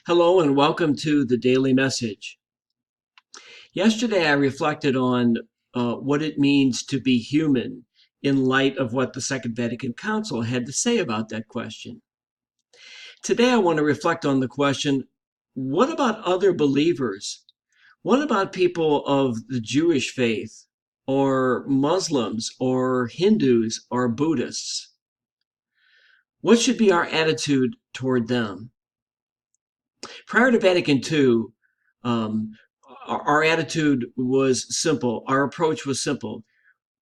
Hello and welcome to the Daily Message. Yesterday I reflected on what it means to be human in light of what the Second Vatican Council had to say about that question. Today I want to reflect on the question, what about other believers? What about people of the Jewish faith or Muslims or Hindus or Buddhists? What should be our attitude toward them? Prior to Vatican II, um, our attitude was simple. Our approach was simple.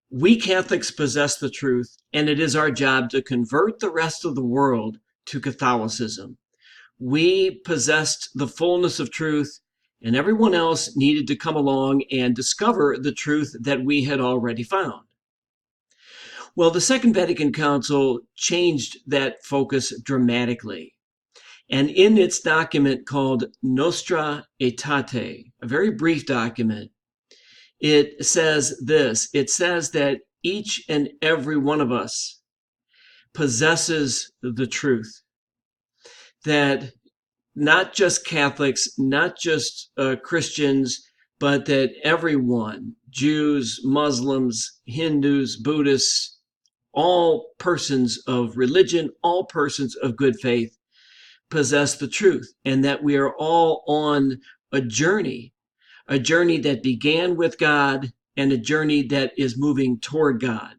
We Catholics possess the truth, and it is our job to convert the rest of the world to Catholicism. We possessed the fullness of truth, and everyone else needed to come along and discover the truth that we had already found. Well, the Second Vatican Council changed that focus dramatically. And in its document called Nostra Aetate, a very brief document, it says this. It says that each and every one of us possesses the truth. That not just Catholics, not just Christians, but that everyone, Jews, Muslims, Hindus, Buddhists, all persons of religion, all persons of good faith, possess the truth, and that we are all on a journey that began with God and a journey that is moving toward God.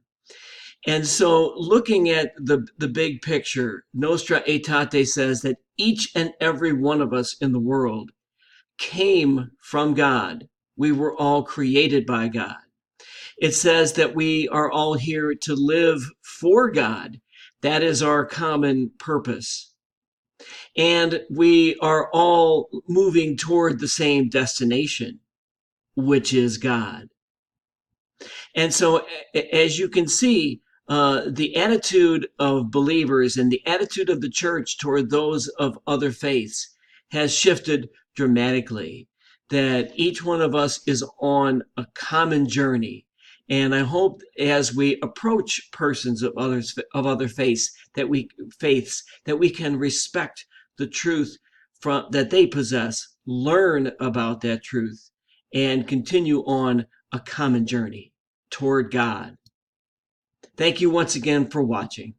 And so looking at the big picture, Nostra Aetate says that each and every one of us in the world came from God. We were all created by God. It says that we are all here to live for God. That is our common purpose. And we are all moving toward the same destination, which is God. And so, as you can see, the attitude of believers and the attitude of the church toward those of other faiths has shifted dramatically. That each one of us is on a common journey. And I hope as we approach persons of other faiths that we can respect the truth that they possess, learn about that truth, and continue on a common journey toward God. Thank you once again for watching.